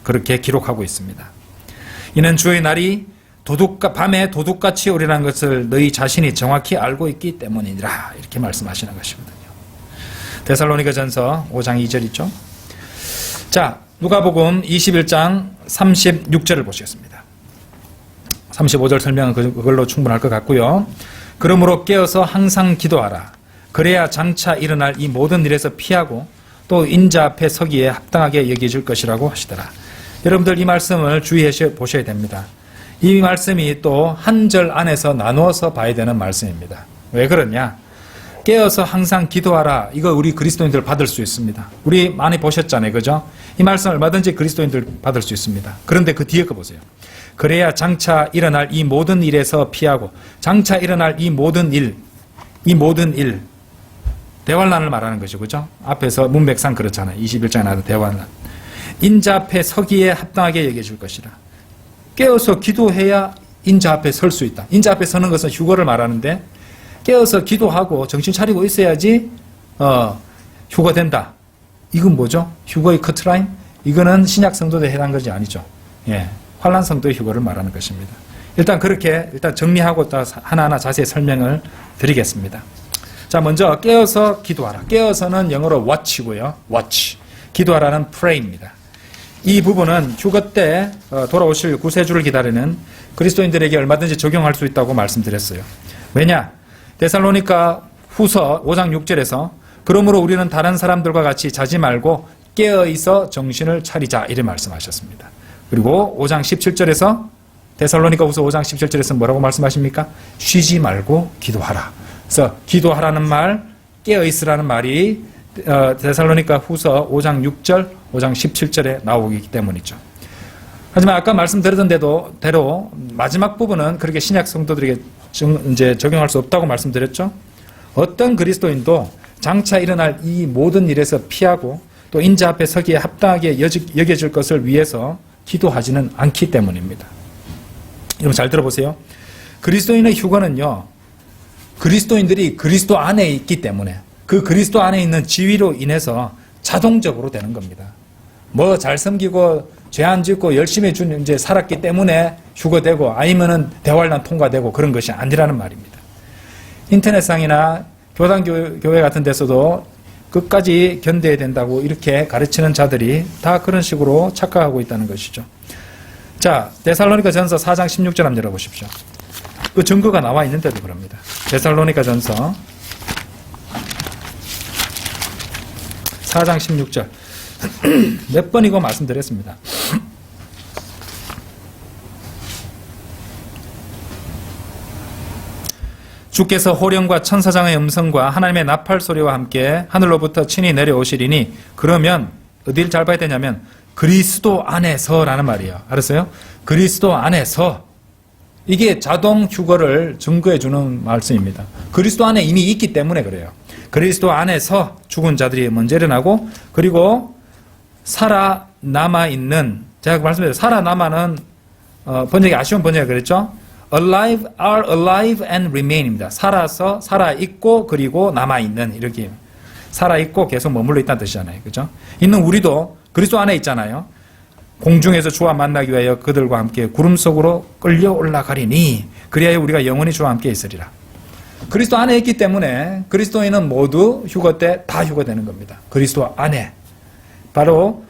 A: 그렇게 기록하고 있습니다. 이는 주의 날이 밤에 도둑같이 오리라는 것을 너희 자신이 정확히 알고 있기 때문이니라, 이렇게 말씀하시는 것이거든요. 데살로니가전서 5장 2절이죠. 자, 누가복음 21장 36절을 보시겠습니다. 35절 설명은 그걸로 충분할 것 같고요. 그러므로 깨어서 항상 기도하라. 그래야 장차 일어날 이 모든 일에서 피하고 또 인자 앞에 서기에 합당하게 여겨질 것이라고 하시더라. 여러분들 이 말씀을 주의해 보셔야 됩니다. 이 말씀이 또 한 절 안에서 나누어서 봐야 되는 말씀입니다. 왜 그러냐? 깨어서 항상 기도하라. 이거 우리 그리스도인들 받을 수 있습니다. 우리 많이 보셨잖아요. 그죠? 이 말씀 얼마든지 그리스도인들 받을 수 있습니다. 그런데 그 뒤에 거 보세요. 그래야 장차 일어날 이 모든 일에서 피하고, 장차 일어날 이 모든 일, 대환란을 말하는 것이죠. 그죠? 앞에서 문맥상 그렇잖아요. 21장에 나와도 대환란. 인자 앞에 서기에 합당하게 여겨줄 것이라. 깨어서 기도해야 인자 앞에 설 수 있다. 인자 앞에 서는 것은 휴거를 말하는데 깨어서 기도하고 정신 차리고 있어야지 휴거된다. 이건 뭐죠? 휴거의 커트라인? 이거는 신약 성도들에 해당하는 것이 아니죠. 예, 환난 성도의 휴거를 말하는 것입니다. 일단 그렇게 정리하고 하나하나 자세히 설명을 드리겠습니다. 자, 먼저 깨어서 기도하라. 깨어서는 영어로 watch고요. watch. 기도하라는 pray입니다. 이 부분은 휴거 때 돌아오실 구세주를 기다리는 그리스도인들에게 얼마든지 적용할 수 있다고 말씀드렸어요. 왜냐? 데살로니가 후서 5장 6절에서 그러므로 우리는 다른 사람들과 같이 자지 말고 깨어있어 정신을 차리자, 이렇게 말씀하셨습니다. 그리고 5장 17절에서 데살로니가 후서 5장 17절에서 뭐라고 말씀하십니까? 쉬지 말고 기도하라. 그래서 기도하라는 말, 깨어있으라는 말이 데살로니가 후서 5장 6절, 5장 17절에 나오기 때문이죠. 하지만 아까 말씀드렸던 대로 마지막 부분은 그렇게 신약 성도들에게 이제 적용할 수 없다고 말씀드렸죠. 어떤 그리스도인도 장차 일어날 이 모든 일에서 피하고 또 인자 앞에 서기에 합당하게 여겨질 것을 위해서 기도하지는 않기 때문입니다. 여러분 잘 들어보세요. 그리스도인의 휴거는요, 그리스도인들이 그리스도 안에 있기 때문에 그 그리스도 안에 있는 지위로 인해서 자동적으로 되는 겁니다. 뭐 잘 섬기고 죄 안 짓고 열심히 이제 살았기 때문에 휴거되고 아니면은 대환란 통과되고 그런 것이 아니라는 말입니다. 인터넷상이나 교단교회 같은 데서도 끝까지 견뎌야 된다고 이렇게 가르치는 자들이 다 그런 식으로 착각하고 있다는 것이죠. 자, 데살로니가 전서 4장 16절 한번 열어보십시오. 그 증거가 나와 있는데도 그럽니다. 데살로니가 전서 4장 16절 몇 번이고 말씀드렸습니다. 주께서 호령과 천사장의 음성과 하나님의 나팔 소리와 함께 하늘로부터 친히 내려오시리니, 그러면 어딜 잘 봐야 되냐면 그리스도 안에서라는 말이에요. 알았어요? 그리스도 안에서. 이게 자동 휴거를 증거해 주는 말씀입니다. 그리스도 안에 이미 있기 때문에 그래요. 그리스도 안에서 죽은 자들이 먼저 일어나고, 그리고 살아남아있는, 제가 말씀드렸죠. 살아남아는 번역이 아쉬운 번역이 그랬죠. alive, are alive and remain입니다. 살아서, 살아있고, 그리고 남아있는, 이렇게. 살아있고 계속 머물러 있다는 뜻이잖아요. 그죠? 있는 우리도 그리스도 안에 있잖아요. 공중에서 주와 만나기 위하여 그들과 함께 구름 속으로 끌려 올라가리니 그리하여 우리가 영원히 주와 함께 있으리라. 그리스도 안에 있기 때문에 그리스도인은 모두 휴거 때 다 휴거되는 겁니다. 그리스도 안에. 바로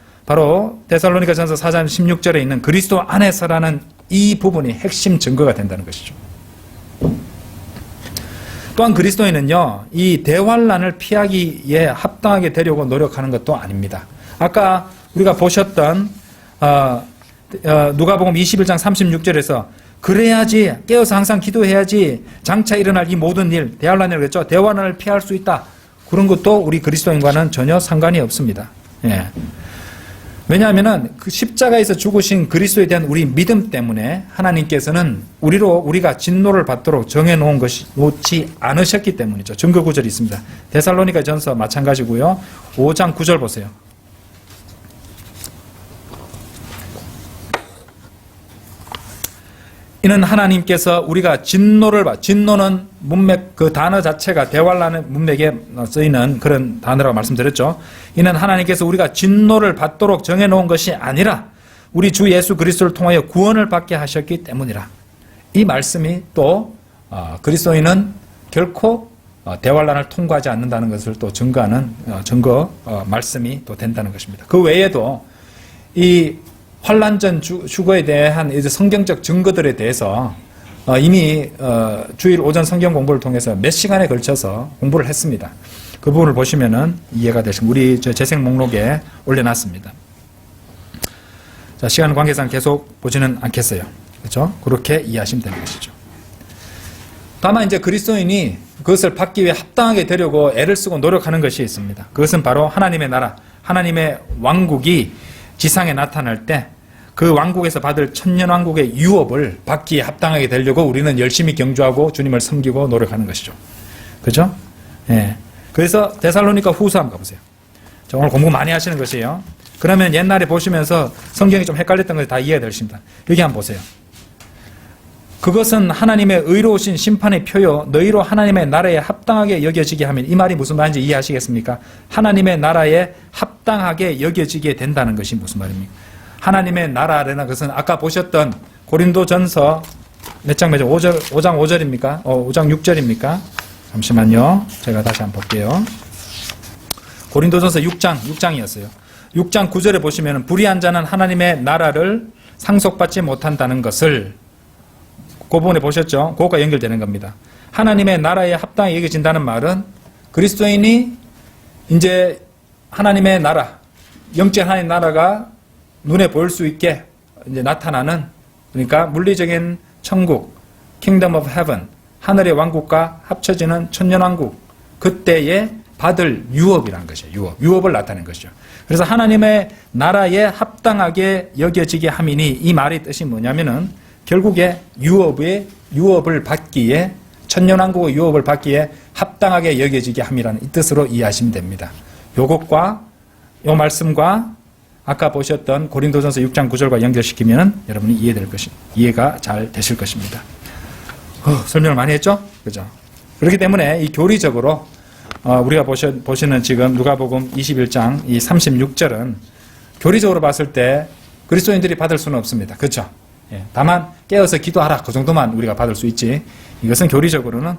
A: 데살로니가 전서 4장 16절에 있는 그리스도 안에서라는 이 부분이 핵심 증거가 된다는 것이죠. 또한 그리스도인은요, 이 대환란을 피하기에 합당하게 되려고 노력하는 것도 아닙니다. 아까 우리가 보셨던 누가복음 21장 36절에서 그래야지, 깨어서 항상 기도해야지 장차 일어날 이 모든 일, 대환란이라고 했죠. 대환란을 피할 수 있다. 그런 것도 우리 그리스도인과는 전혀 상관이 없습니다. 예. 왜냐하면은 그 십자가에서 죽으신 그리스도에 대한 우리 믿음 때문에 하나님께서는 우리가 진노를 받도록 정해놓은 것이 놓지 않으셨기 때문이죠. 증거 구절이 있습니다. 데살로니가 전서 마찬가지고요. 5장 9절 보세요. 이는 하나님께서 우리가 진노는 문맥 그 단어 자체가 대환란의 문맥에 쓰이는 그런 단어라고 말씀드렸죠. 이는 하나님께서 우리가 진노를 받도록 정해놓은 것이 아니라 우리 주 예수 그리스도를 통하여 구원을 받게 하셨기 때문이라. 이 말씀이 또 그리스도인은 결코 대환란을 통과하지 않는다는 것을 또 증거하는 말씀이 또 된다는 것입니다. 그 외에도 이 환란전 휴거에 대한 이제 성경적 증거들에 대해서 이미 주일 오전 성경 공부를 통해서 몇 시간에 걸쳐서 공부를 했습니다. 그 부분을 보시면은 이해가 되시고 우리 재생 목록에 올려놨습니다. 자, 시간 관계상 계속 보지는 않겠어요. 그렇죠? 그렇게 이해하시면 되는 것이죠. 다만 이제 그리스도인이 그것을 받기 위해 합당하게 되려고 애를 쓰고 노력하는 것이 있습니다. 그것은 바로 하나님의 나라, 하나님의 왕국이 지상에 나타날 때 그 왕국에서 받을 천년왕국의 유업을 받기에 합당하게 되려고 우리는 열심히 경주하고 주님을 섬기고 노력하는 것이죠. 그죠? 예. 그래서 데살로니가 후서 한번 가보세요. 자, 오늘 공부 많이 하시는 것이에요. 그러면 옛날에 보시면서 성경이 좀 헷갈렸던 것이 다 이해가 되십니다. 여기 한번 보세요. 그것은 하나님의 의로우신 심판의 표요 너희로 하나님의 나라에 합당하게 여겨지게 하면, 이 말이 무슨 말인지 이해하시겠습니까? 하나님의 나라에 합당하게 여겨지게 된다는 것이 무슨 말입니까? 하나님의 나라라는 것은 아까 보셨던 고린도전서 몇 장 5장 5절입니까? 5장 6절입니까? 잠시만요. 제가 다시 한번 볼게요. 고린도전서 6장이었어요. 6장 9절에 보시면 불의한 자는 하나님의 나라를 상속받지 못한다는 것을 그 부분에 보셨죠? 그것과 연결되는 겁니다. 하나님의 나라에 합당히 여겨진다는 말은 그리스도인이 이제 하나님의 나라, 영적 하나님의 나라가 눈에 보일 수 있게 이제 나타나는, 그러니까 물리적인 천국, Kingdom of Heaven, 하늘의 왕국과 합쳐지는 천년왕국, 그때에 받을 유업이라는 것이에요. 유업을 나타낸 것이죠. 그래서 하나님의 나라에 합당하게 여겨지게 함이니, 이 말의 뜻이 뭐냐면은 결국에 유업을 받기에, 천년왕국의 유업을 받기에 합당하게 여겨지게 함이라는 이 뜻으로 이해하시면 됩니다. 요것과 요 말씀과 아까 보셨던 고린도전서 6장 9절과 연결시키면 여러분이 이해가 잘 되실 것입니다. 설명을 많이 했죠? 그죠? 그렇기 때문에 이 교리적으로 우리가 보시는 지금 누가복음 21장 이 36절은 교리적으로 봤을 때 그리스도인들이 받을 수는 없습니다. 그렇죠? 예, 다만 깨어서 기도하라, 그 정도만 우리가 받을 수 있지, 이것은 교리적으로는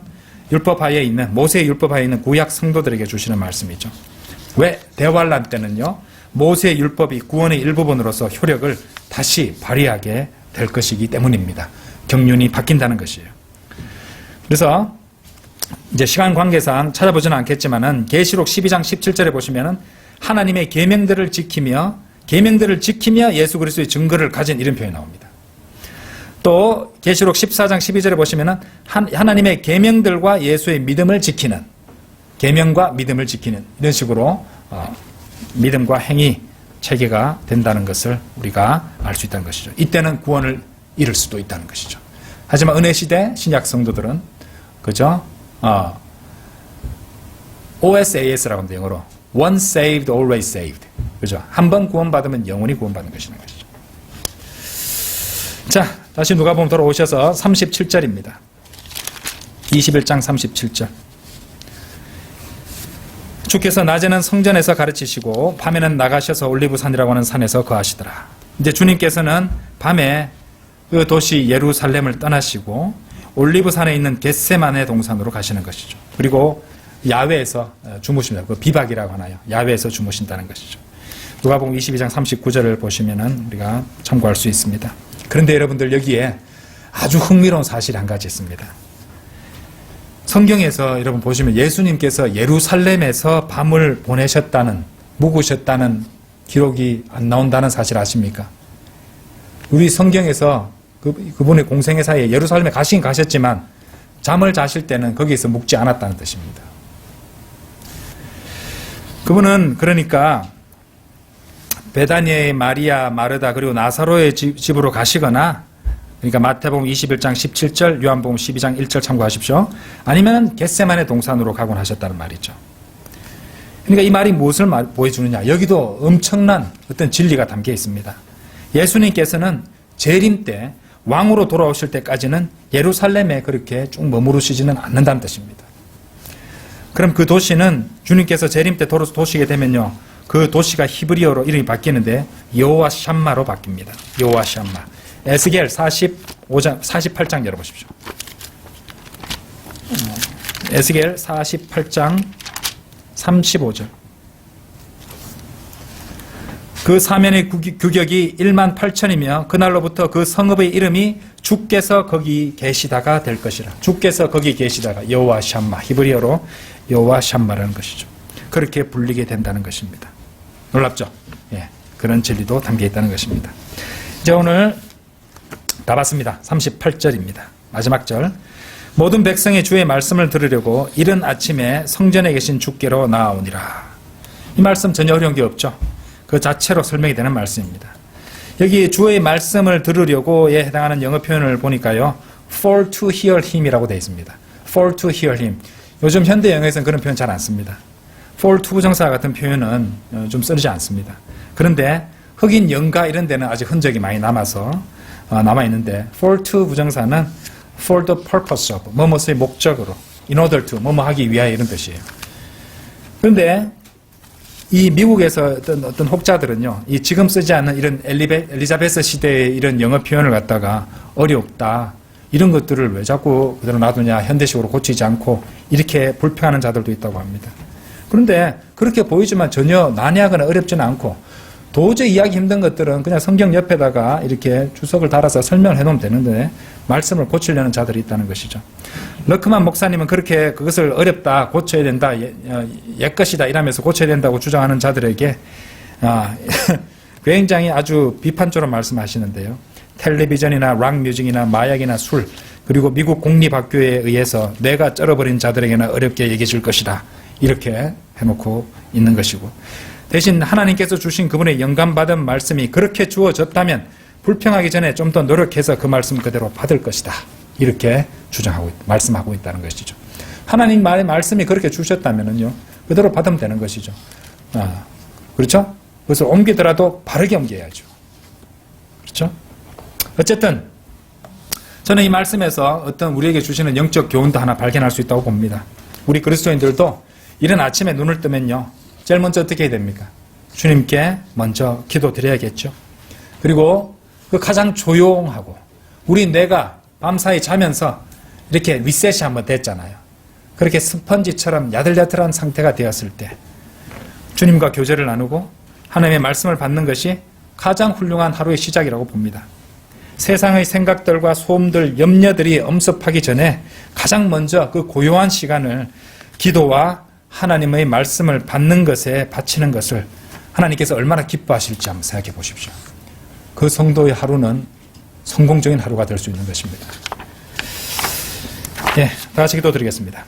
A: 율법하에 있는, 모세의 율법하에 있는 구약 성도들에게 주시는 말씀이죠. 왜? 대환란 때는요, 모세의 율법이 구원의 일부분으로서 효력을 다시 발휘하게 될 것이기 때문입니다. 경륜이 바뀐다는 것이에요. 그래서 이제 시간 관계상 찾아보지는 않겠지만은 계시록 12장 17절에 보시면은 하나님의 계명들을 지키며 예수 그리스도의 증거를 가진, 이런 표현이 나옵니다. 또 계시록 14장 12절에 보시면은 하나님의 계명들과 예수의 믿음을 지키는, 계명과 믿음을 지키는, 이런 식으로 믿음과 행위 체계가 된다는 것을 우리가 알 수 있다는 것이죠. 이때는 구원을 잃을 수도 있다는 것이죠. 하지만 은혜 시대 신약 성도들은, 그죠? OSAS라고 합니다. 영어로 Once saved, always saved. 그죠? 한 번 구원받으면 영원히 구원받는 것이라는 것이죠. 자, 다시 누가복음 돌아오셔서 37절입니다. 21장 37절. 주께서 낮에는 성전에서 가르치시고 밤에는 나가셔서 올리브산이라고 하는 산에서 거하시더라. 이제 주님께서는 밤에 그 도시 예루살렘을 떠나시고 올리브산에 있는 겟세마네 동산으로 가시는 것이죠. 그리고 야외에서 주무십니다. 그 비박이라고 하나요? 야외에서 주무신다는 것이죠. 누가복음 22장 39절을 보시면은 우리가 참고할 수 있습니다. 그런데 여러분들 여기에 아주 흥미로운 사실이 한 가지 있습니다. 성경에서 여러분 보시면 예수님께서 예루살렘에서 밤을 보내셨다는, 묵으셨다는 기록이 안 나온다는 사실 아십니까? 우리 성경에서 그분의 공생애 사이에 예루살렘에 가시긴 가셨지만 잠을 자실 때는 거기에서 묵지 않았다는 뜻입니다. 그분은 그러니까 베다니아의 마리아, 마르다 그리고 나사로의 집으로 가시거나, 그러니까 마태복음 21장 17절, 요한복음 12장 1절 참고하십시오. 아니면 겟세마네 동산으로 가곤 하셨다는 말이죠. 그러니까 이 말이 무엇을 보여주느냐? 여기도 엄청난 어떤 진리가 담겨 있습니다. 예수님께서는 재림 때 왕으로 돌아오실 때까지는 예루살렘에 그렇게 쭉 머무르시지는 않는다는 뜻입니다. 그럼 그 도시는 주님께서 재림 때 도시게 되면요, 그 도시가 히브리어로 이름이 바뀌는데 여호와 샴마로 바뀝니다. 여호와 샴마. 에스겔 48장 열어보십시오. 에스겔 48장 35절. 그 사면의 규격이 1만 8천이며 그날로부터 그 성읍의 이름이 주께서 거기 계시다가 될 것이라. 주께서 거기 계시다가 여호와 샴마, 히브리어로 여호와 샴마라는 것이죠. 그렇게 불리게 된다는 것입니다. 놀랍죠? 예, 그런 진리도 담겨 있다는 것입니다. 이제 오늘 다 봤습니다. 38절입니다. 마지막 절. 모든 백성의 주의 말씀을 들으려고 이른 아침에 성전에 계신 주께로 나아오니라. 이 말씀 전혀 어려운 게 없죠. 그 자체로 설명이 되는 말씀입니다. 여기 주의 말씀을 들으려고에 해당하는 영어 표현을 보니까요, for to hear him이라고 되어 있습니다. for to hear him. 요즘 현대 영어에서는 그런 표현 잘 안 씁니다. for to 부정사 같은 표현은 좀 쓰지 않습니다. 그런데 흑인 영가 이런 데는 아직 흔적이 많이 남아서 남아있는데, for to 부정사는 for the purpose of, 뭐뭐의 목적으로, in order to, 뭐뭐 하기 위하여 이런 뜻이에요. 그런데 이 미국에서 어떤 혹자들은요, 이 지금 쓰지 않는 이런 엘리자베스 시대의 이런 영어 표현을 갖다가 어렵다, 이런 것들을 왜 자꾸 그대로 놔두냐, 현대식으로 고치지 않고, 이렇게 불평하는 자들도 있다고 합니다. 그런데 그렇게 보이지만 전혀 난해하거나 어렵지는 않고, 도저히 이해하기 힘든 것들은 그냥 성경 옆에다가 이렇게 주석을 달아서 설명을 해놓으면 되는데 말씀을 고치려는 자들이 있다는 것이죠. 러크만 목사님은 그렇게 그것을 어렵다, 고쳐야 된다, 옛것이다 이러면서 고쳐야 된다고 주장하는 자들에게 굉장히 아주 비판적으로 말씀하시는데요. 텔레비전이나 락뮤직이나 마약이나 술, 그리고 미국 공립학교에 의해서 뇌가 쩔어버린 자들에게는 어렵게 얘기해 줄 것이다, 이렇게 해놓고 있는 것이고, 대신 하나님께서 주신 그분의 영감받은 말씀이 그렇게 주어졌다면 불평하기 전에 좀 더 노력해서 그 말씀 그대로 받을 것이다, 이렇게 주장하고 말씀하고 있다는 것이죠. 하나님 말씀이 그렇게 주셨다면요, 그대로 받으면 되는 것이죠. 그렇죠? 그것을 옮기더라도 바르게 옮겨야죠. 그렇죠? 어쨌든 저는 이 말씀에서 어떤 우리에게 주시는 영적 교훈도 하나 발견할 수 있다고 봅니다. 우리 그리스도인들도 이른 아침에 눈을 뜨면요, 제일 먼저 어떻게 해야 됩니까? 주님께 먼저 기도드려야겠죠. 그리고 그 가장 조용하고, 우리 뇌가 밤사이 자면서 이렇게 리셋이 한번 됐잖아요. 그렇게 스펀지처럼 야들야들한 상태가 되었을 때 주님과 교제를 나누고 하나님의 말씀을 받는 것이 가장 훌륭한 하루의 시작이라고 봅니다. 세상의 생각들과 소음들, 염려들이 엄습하기 전에 가장 먼저 그 고요한 시간을 기도와 하나님의 말씀을 받는 것에 바치는 것을 하나님께서 얼마나 기뻐하실지 한번 생각해 보십시오. 그 성도의 하루는 성공적인 하루가 될 수 있는 것입니다. 다 같이 기도드리겠습니다.